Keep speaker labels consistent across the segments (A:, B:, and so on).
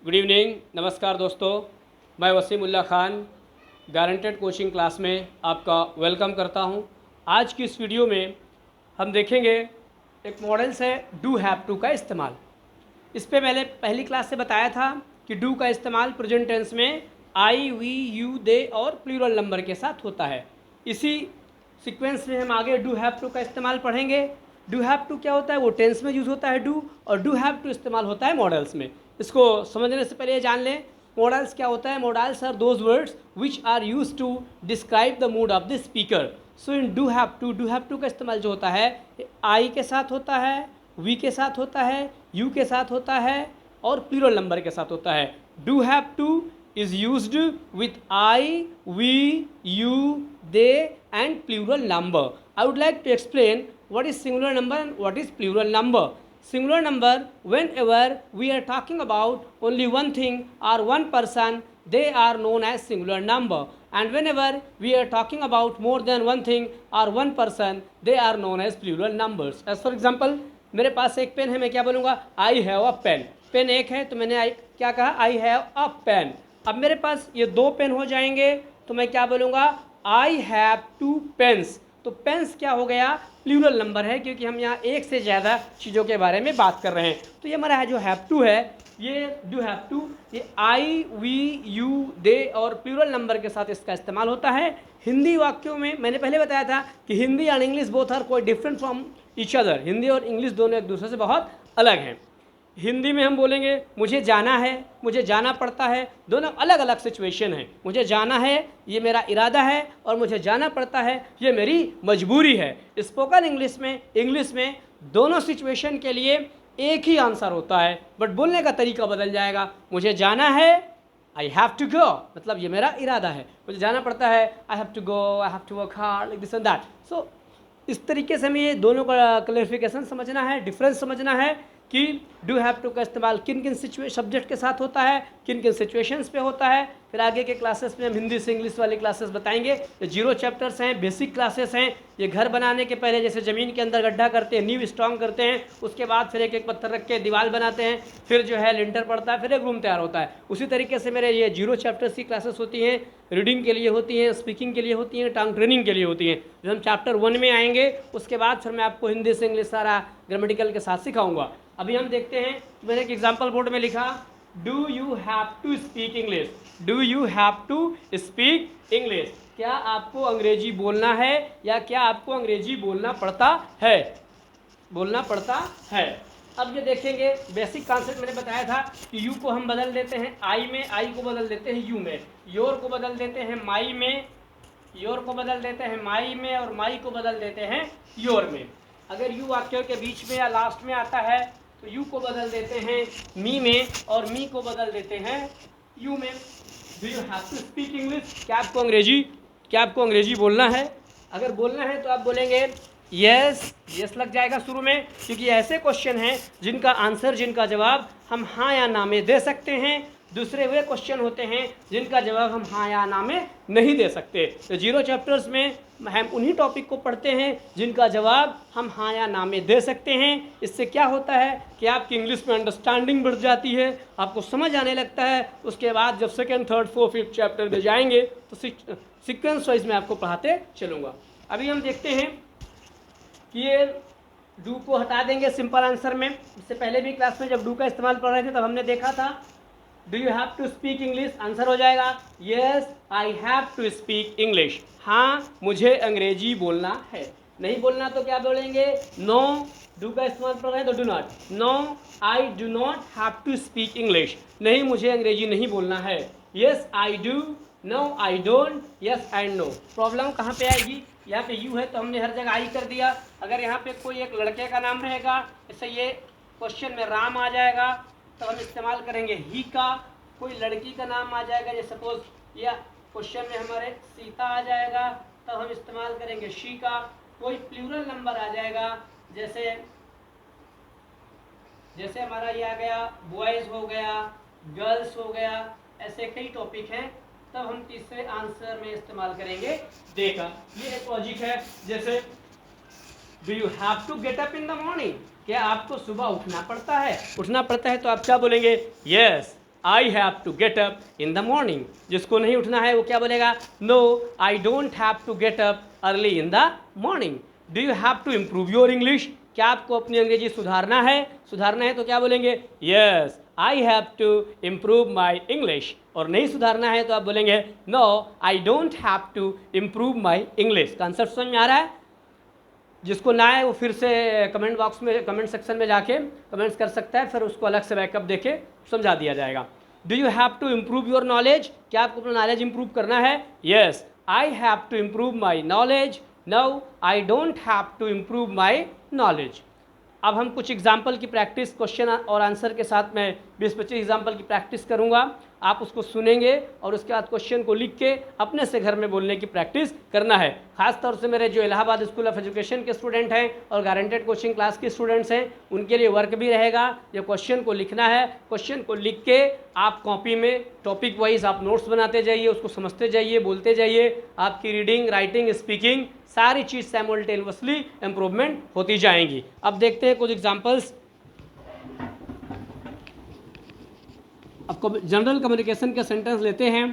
A: Good evening, नमस्कार दोस्तों। मैं वसीमुल्लाह खान गारंटेड कोचिंग क्लास में आपका वेलकम करता हूं। आज की इस वीडियो में हम देखेंगे एक मॉडल्स है डू हैव टू का इस्तेमाल। इस पे मैंने पहली क्लास से बताया था कि डू का इस्तेमाल प्रेजेंट टेंस में आई, वी, यू, दे और प्लूरल नंबर के साथ होता है। इसी सीक्वेंस में हम आगे डू हैव टू का इस्तेमाल पढ़ेंगे। डू हैव टू क्या होता है, वो टेंस में यूज़ होता है डू, और डू हैव टू इस्तेमाल होता है मॉडल्स में। इसको समझने से पहले जान लें मॉडल्स क्या होता है। Modals are those words which are use to describe the mood of the speaker. So इन डू हैव टू का इस्तेमाल जो होता है आई के साथ होता है, वी के साथ होता है, यू के साथ होता है और प्लूरल नंबर के साथ होता है। Do have to is used with I, we, you, they and plural number. I would like to explain what is singular number and what is plural number. Singular number, whenever we are talking about only one thing or one person, they are known as singular number. And whenever we are talking about more than one thing or one person, they are known as plural numbers. As for example, मेरे पास एक pen है, मैं क्या बोलूँगा? I have a pen. Pen एक है तो मैंने क्या कहा? I have a pen. अब मेरे पास ये दो पेन हो जाएंगे तो मैं क्या बोलूँगा? I have two pens. तो पेन्स क्या हो गया? प्लूरल नंबर है, क्योंकि हम यहाँ एक से ज़्यादा चीज़ों के बारे में बात कर रहे हैं। तो ये हमारा जो हैव टू है, ये डू हैव टू, ये आई, वी, यू, दे और प्लूरल नंबर के साथ इसका इस्तेमाल होता है। हिंदी वाक्यों में मैंने पहले बताया था कि Hindi and English both are कोई different from each other. Hindi और इंग्लिश दोनों एक दूसरे से बहुत अलग हैं। हिंदी में हम बोलेंगे मुझे जाना है, मुझे जाना पड़ता है, दोनों अलग अलग सिचुएशन है। मुझे जाना है ये मेरा इरादा है और मुझे जाना पड़ता है ये मेरी मजबूरी है। स्पोकन इंग्लिश में दोनों सिचुएशन के लिए एक ही आंसर होता है, बट बोलने का तरीका बदल जाएगा। मुझे जाना है, आई हैव टू गो, मतलब ये मेरा इरादा है। मुझे जाना पड़ता है, I have to go, I have to work hard, like this and that. So इस तरीके से हमें ये दोनों का क्लैरिफिकेशन समझना है, डिफरेंस समझना है कि डू हैव टू का इस्तेमाल किन किन सब्जेक्ट के साथ होता है, किन किन सिचुएशंस पे होता है। फिर आगे के क्लासेस में हम हिंदी से इंग्लिश वाली क्लासेस बताएंगे। ये 0 चैप्टर्स हैं, बेसिक क्लासेस हैं। ये घर बनाने के पहले जैसे ज़मीन के अंदर गड्ढा करते हैं, नींव स्ट्रॉन्ग करते हैं, उसके बाद फिर एक एक पत्थर रख के दीवार बनाते हैं, फिर जो है लिंटर पड़ता है, फिर एक रूम तैयार होता है। उसी तरीके से मेरे ये 0 चैप्टर्स की क्लासेस होती हैं, रीडिंग के लिए होती हैं, स्पीकिंग के लिए होती हैं, टंग ट्रेनिंग के लिए होती हैं। जब हम चैप्टर 1 में आएंगे उसके बाद फिर मैं आपको हिंदी से इंग्लिश सारा ग्रामेटिकल के साथ सिखाऊंगा। अभी हम देखते हैं, मैंने एक एग्जाम्पल बोर्ड में लिखा, do you have to speak English. Do you have to speak English. क्या आपको अंग्रेजी बोलना है या क्या आपको अंग्रेजी बोलना पड़ता है? बोलना पड़ता है। अब ये देखेंगे बेसिक कॉन्सेप्ट मैंने बताया था कि यू को हम बदल देते हैं आई में, आई को बदल देते हैं यू में, योर को बदल देते हैं माई में, योर को बदल देते हैं माई में, और माई को बदल देते हैं योर में। अगर यू वाक्यों के बीच में या लास्ट में आता है तो यू को बदल देते हैं मी में और मी को बदल देते हैं यू में। Do you have to speak English? क्या आपको अंग्रेजी बोलना है? अगर बोलना है तो आप बोलेंगे यस, यस लग जाएगा शुरू में, क्योंकि ऐसे क्वेश्चन हैं जिनका आंसर, जिनका जवाब हम हाँ या ना में दे सकते हैं। दूसरे वे क्वेश्चन होते हैं जिनका जवाब हम हाँ या ना में नहीं दे सकते। तो 0 चैप्टर्स में हम उन्हीं टॉपिक को पढ़ते हैं जिनका जवाब हम हाँ या ना में दे सकते हैं। इससे क्या होता है कि आपकी इंग्लिश में अंडरस्टैंडिंग बढ़ जाती है, आपको समझ आने लगता है। उसके बाद जब 2nd, 3rd, 4th, 5th chapter में जाएंगे तो सीक्वेंस वाइज में आपको पढ़ाते चलूँगा। अभी हम देखते हैं कि ये डू को हटा देंगे सिंपल आंसर में। इससे पहले भी क्लास में जब डू का इस्तेमाल कर रहे थे तब हमने देखा था do you have to speak English, answer हो जाएगा yes I have to speak English. हाँ, मुझे अंग्रेजी बोलना है। नहीं बोलना तो क्या बोलेंगे? नो। डू का इस्तेमाल कर रहे हैं तो do not. No, I do not have to speak English. नहीं, मुझे अंग्रेजी नहीं बोलना है। Yes I do, no I don't, yes and no. Problem कहाँ पे आएगी? यहाँ पे यू है तो हमने हर जगह आई कर दिया। अगर यहाँ पे कोई एक लड़के का नाम रहेगा, जैसे ये क्वेश्चन में राम आ जाएगा तो हम इस्तेमाल करेंगे ही का। कोई लड़की का नाम आ जाएगा, जैसे सपोज या क्वेश्चन में हमारे सीता आ जाएगा तब हम इस्तेमाल करेंगे शी का। कोई प्लूरल नंबर आ जाएगा, जैसे हमारा ये आ गया बॉयज़ हो गया, गर्ल्स हो गया, ऐसे कई टॉपिक हैं, तब हम तीसरे आंसर में इस्तेमाल करेंगे दे का। ये एक लॉजिक है। जैसे do you have to get up in the morning? क्या आपको सुबह उठना पड़ता है? उठना पड़ता है तो आप क्या बोलेंगे? Yes I have to get up in the morning. जिसको नहीं उठना है वो क्या बोलेगा? No I don't have to get up early in the morning. Do you have to improve your English? क्या आपको अपनी अंग्रेजी सुधारना है? सुधारना है तो क्या बोलेंगे? Yes I have to improve my English. और नहीं सुधारना है तो आप बोलेंगे no I don't have to improve my English. Concept समझ में आ रहा है? जिसको ना है वो फिर से कमेंट बॉक्स में, कमेंट सेक्शन में जाके कमेंट्स कर सकता है, फिर उसको अलग से बैकअप देके समझा दिया जाएगा। Do you have to improve your knowledge? क्या आपको अपना नॉलेज इंप्रूव करना है? Yes I have to improve my knowledge. No I don't have to improve my knowledge. अब हम कुछ एग्जाम्पल की प्रैक्टिस, क्वेश्चन और आंसर के साथ मैं 20-25 एग्जाम्पल की प्रैक्टिस करूंगा। आप उसको सुनेंगे और उसके बाद क्वेश्चन को लिख के अपने से घर में बोलने की प्रैक्टिस करना है। खास तौर से मेरे जो इलाहाबाद स्कूल ऑफ एजुकेशन के स्टूडेंट हैं और गारंटेड कोचिंग क्लास के स्टूडेंट्स हैं, उनके लिए वर्क भी रहेगा। जब क्वेश्चन को लिखना है, क्वेश्चन को लिख के आप कॉपी में टॉपिक वाइज आप नोट्स बनाते जाइए, उसको समझते जाइए, बोलते जाइए। आपकी रीडिंग, राइटिंग, स्पीकिंग सारी चीज़ साइमल्टेनियसली इम्प्रूवमेंट होती जाएंगी। अब देखते हैं कुछ एग्जांपल्स। अब जनरल कम्युनिकेशन के सेंटेंस लेते हैं।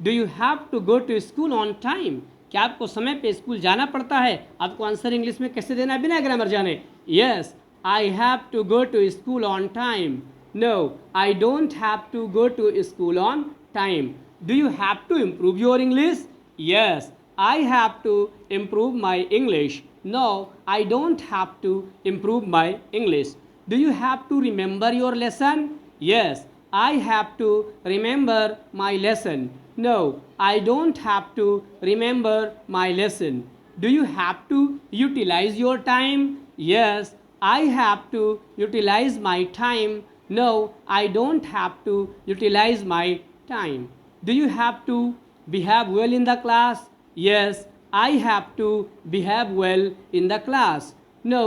A: Do you have to go to school on time? क्या आपको समय पे स्कूल जाना पड़ता है? आपको आंसर इंग्लिश में कैसे देना है बिना ग्रामर जाने? Yes I have to go to school on time. No I don't have to go to school on time. Do you have to improve your English? Yes I have to improve my English. No, I don't have to improve my English. Do you have to remember your lesson? Yes, I have to remember my lesson. No, I don't have to remember my lesson. Do you have to utilize your time? Yes, I have to utilize my time. No, I don't have to utilize my time. Do you have to behave well in the class? Yes, I have to behave well in the class. No,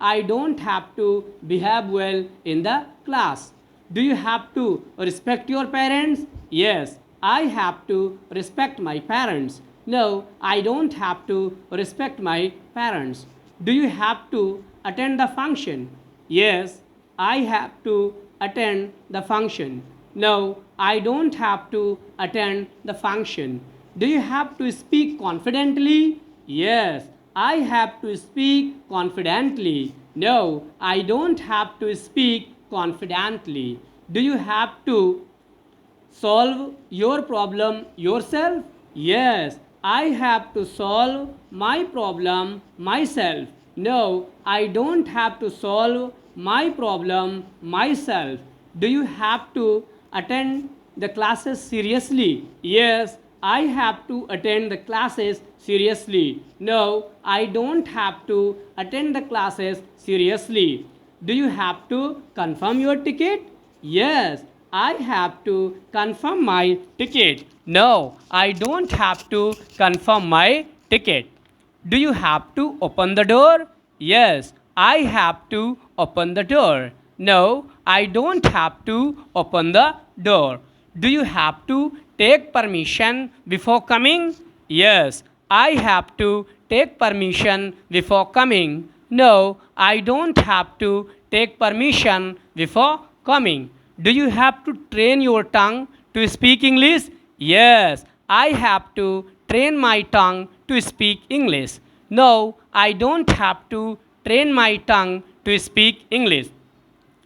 A: I don't have to behave well in the class. Do you have to respect your parents? Yes, I have to respect my parents. No, I don't have to respect my parents. Do you have to attend the function? Yes, I have to attend the function. No, I don't have to attend the function. Do you have to speak confidently? Yes, I have to speak confidently. No, I don't have to speak confidently. Do you have to solve your problem yourself? Yes, I have to solve my problem myself. No, I don't have to solve my problem myself. Do you have to attend the classes seriously? Yes, I have to attend the classes seriously. No, I don't have to attend the classes seriously. Do you have to confirm your ticket? Yes, I have to confirm my ticket. No, I don't have to confirm my ticket. Do you have to open the door? Yes, I have to open the door. No, I don't have to open the door. Do you have to take permission before coming? Yes, I have to take permission before coming. No, I don't have to take permission before coming. Do you have to train your tongue to speak English? Yes, I have to train my tongue to speak English. No, I don't have to train my tongue to speak English.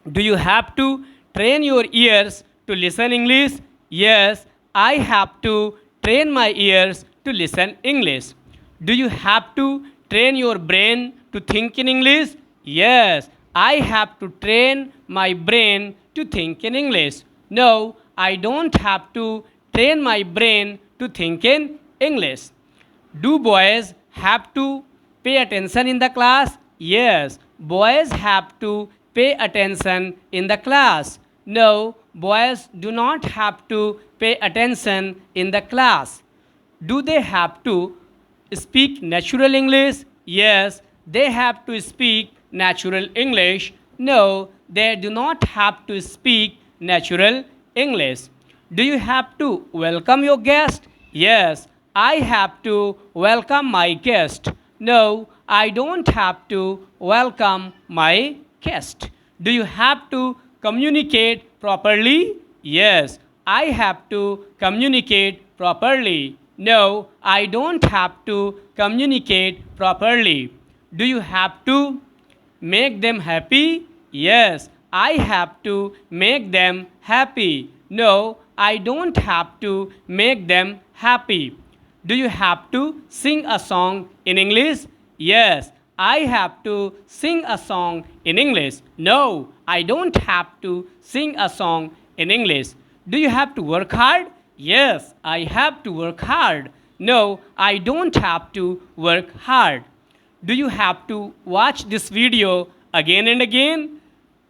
A: Do you have to train your ears to listen English? Yes, I have to train my ears to listen English. Do you have to train your brain to think in English? Yes, I have to train my brain to think in English. No, I don't have to train my brain to think in English. Do boys have to pay attention in the class? Yes, boys have to pay attention in the class. No, boys do not have to pay attention in the class. Do they have to speak natural English? Yes, they have to speak natural English. No, they do not have to speak natural English. Do you have to welcome your guest? Yes, I have to welcome my guest. No, I don't have to welcome my guest. Do you have to communicate properly? Yes, I have to communicate properly. No, I don't have to communicate properly. Do you have to make them happy? Yes, I have to make them happy. No, I don't have to make them happy. Do you have to sing a song in English? Yes, I have to sing a song in English. No, I don't have to sing a song in English. Do you have to work hard? Yes, I have to work hard. No, I don't have to work hard. Do you have to watch this video again and again?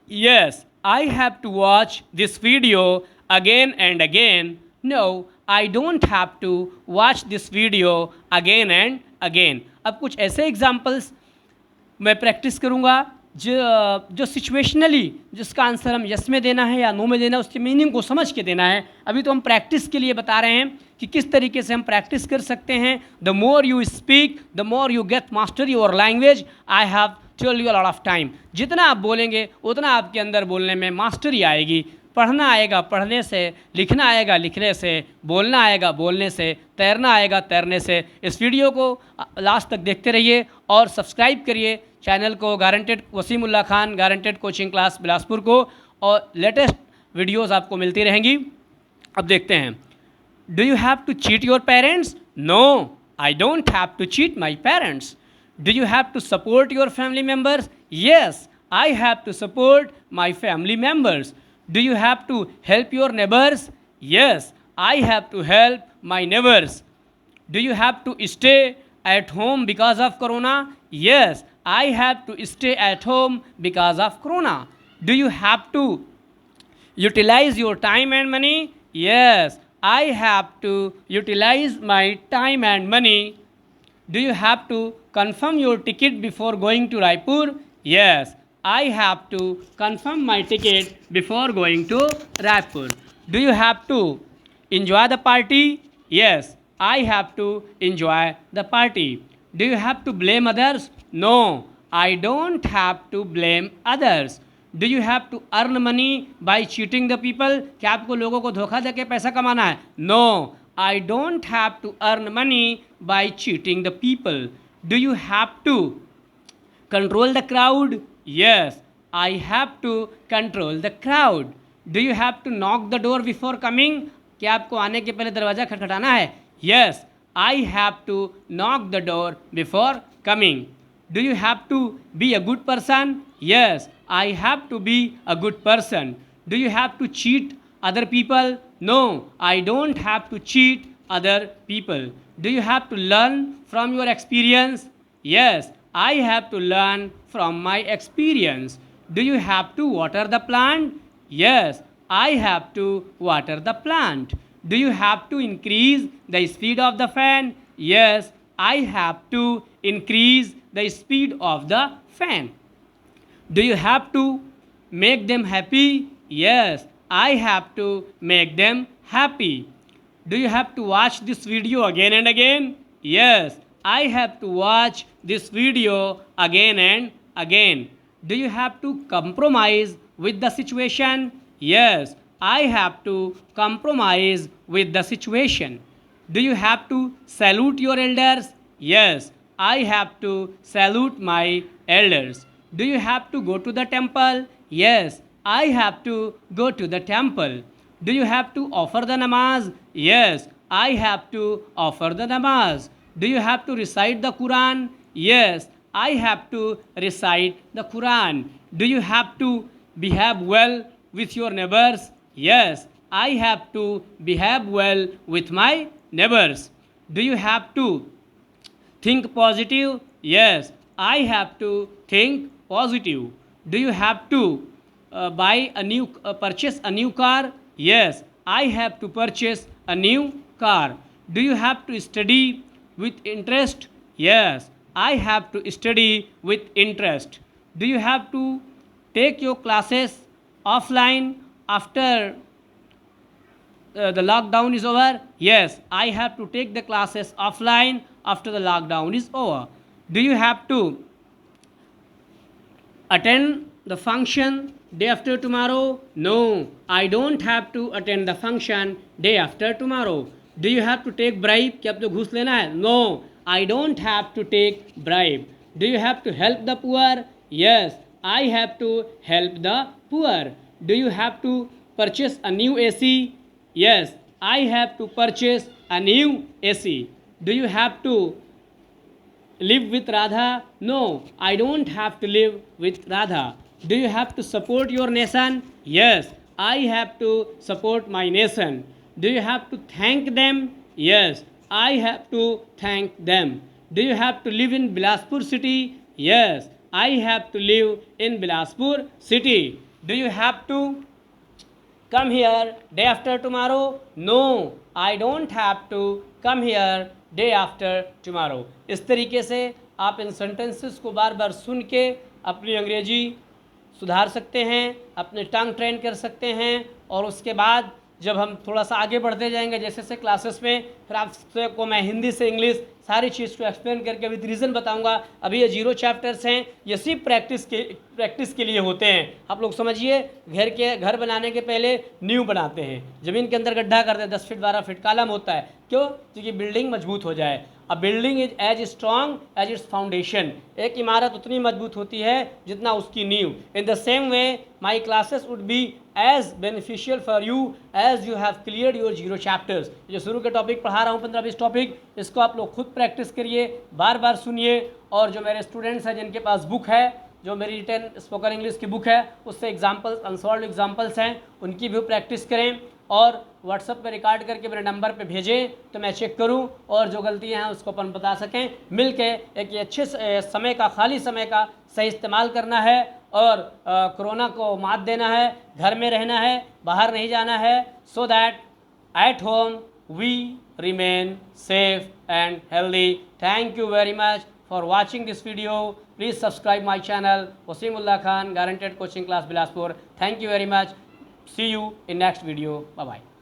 A: Yes, I have to watch this video again and again. No, I don't have to watch this video again and again. अब कुछ ऐसे examples मैं practice करूँगा जो situationally जिसका answer हम yes में देना है या नो में देना है, उसके मीनिंग को समझ के देना है. अभी तो हम प्रैक्टिस के लिए बता रहे हैं कि किस तरीके से हम प्रैक्टिस कर सकते हैं. The more you speak the more you get master your language. I have told you a lot of time. जितना आप बोलेंगे उतना आपके अंदर बोलने में मास्टरी आएगी. पढ़ना आएगा पढ़ने से, लिखना आएगा लिखने से, बोलना आएगा बोलने से, तैरना आएगा तैरने से. इस वीडियो को लास्ट तक देखते रहिए और सब्सक्राइब करिए चैनल को, guaranteed Wasimullah Khan guaranteed coaching class Bilaspur को, और लेटेस्ट वीडियोस आपको मिलती रहेंगी. अब देखते हैं. Do you have to cheat your parents? No, I don't have to cheat my parents. Do you have to support your family members? Yes, I have to support my family members. Do you have to help your neighbors? Yes, I have to help my neighbors. Do you have to stay at home because of corona? Yes, I have to stay at home because of corona. Do you have to utilize your time and money? Yes, I have to utilize my time and money. Do you have to confirm your ticket before going to Raipur? Yes, I have to confirm my ticket before going to Raipur. Do you have to enjoy the party? Yes, I have to enjoy the party. Do you have to blame others? No, I don't have to blame others. Do you have to earn money by cheating the people? क्या आपको लोगों को धोखा देके पैसा कमाना है? No, I don't have to earn money by cheating the people. Do you have to control the crowd? Yes, I have to control the crowd. Do you have to knock the door before coming? क्या आपको आने के पहले दरवाज़ा खटखटाना है? Yes, I have to knock the door before coming. Do you have to be a good person? Yes, I have to be a good person. Do you have to cheat other people? No, I don't have to cheat other people. Do you have to learn from your experience? Yes, I have to learn from my experience. Do you have to water the plant? Yes, I have to water the plant. Do you have to increase the speed of the fan? Yes, I have to increase the speed of the fan. Do you have to make them happy? Yes, I have to make them happy. Do you have to watch this video again and again? Yes, I have to watch this video again and again. Do you have to compromise with the situation? Yes, I have to compromise with the situation. Do you have to salute your elders? Yes, I have to salute my elders. Do you have to go to the temple? Yes, I have to go to the temple. Do you have to offer the namaz? Yes, I have to offer the namaz. Do you have to recite the Quran? Yes, I have to recite the Quran. Do you have to behave well with your neighbors? Yes, I have to behave well with my neighbors. Do you have to think positive? Yes, I have to think positive. Do you have to purchase a new car? Yes, I have to purchase a new car. Do you have to study with interest? Yes, I have to study with interest. Do you have to take your classes offline after the lockdown is over? Yes, I have to take the classes offline after the lockdown is over. Do you have to attend the function day after tomorrow? No, I don't have to attend the function day after tomorrow. Do you have to take bribe? क्या आपको घूस लेना है? No, I don't have to take bribe. Do you have to help the poor? Yes, I have to help the poor. Do you have to purchase a new AC? Yes, I have to purchase a new AC. Do you have to live with Radha? No, I don't have to live with Radha. Do you have to support your nation? Yes, I have to support my nation. Do you have to thank them? Yes, I have to thank them. Do you have to live in Bilaspur city? Yes, I have to live in Bilaspur city. Do you have to come here day after tomorrow? No, I don't have to come here day after tomorrow. इस तरीके से आप इन sentences को बार बार सुन के अपनी अंग्रेजी सुधार सकते हैं, अपने टंग ट्रेन कर सकते हैं। और उसके बाद जब हम थोड़ा सा आगे बढ़ते जाएंगे जैसे जैसे क्लासेस में, फिर आपसे को मैं हिंदी से इंग्लिश सारी चीज़ को एक्सप्लेन करके विद रीज़न बताऊंगा। अभी ये 0 चैप्टर्स हैं, ये सिर्फ प्रैक्टिस के लिए होते हैं। आप लोग समझिए, घर बनाने के पहले नींव बनाते हैं, ज़मीन के अंदर गड्ढा करते हैं, 10 फीट 12 फीट कॉलम होता है। क्यों? क्योंकि बिल्डिंग मजबूत हो जाए। A building is as strong as its foundation. एक इमारत उतनी मजबूत होती है जितना उसकी नींव। In the same way my classes would be as beneficial for you as you have clear your 0 chapters. जो शुरू के टॉपिक पढ़ा रहा हूँ 15-20 टॉपिक, इसको आप लोग खुद प्रैक्टिस करिए, बार बार सुनिए। और जो मेरे स्टूडेंट्स हैं जिनके पास बुक है, जो मेरी रिटन स्पोकन इंग्लिश की बुक है, उससे एग्जाम्पल्स, अनसॉल्व एग्जाम्पल्स हैं, उनकी भी प्रैक्टिस करें। और व्हाट्सएप पे रिकॉर्ड करके मेरे नंबर पे भेजें तो मैं चेक करूं और जो गलतियां हैं उसको अपन बता सकें। मिल के एक अच्छे समय का, खाली समय का सही इस्तेमाल करना है और कोरोना को मात देना है, घर में रहना है, बाहर नहीं जाना है, so that at home we remain safe and healthy. Thank you very much for watching this video. Please subscribe my channel Waseemullah Khan, Guaranteed Coaching Class Bilaspur. Thank you very much. See you in next video. Bye bye.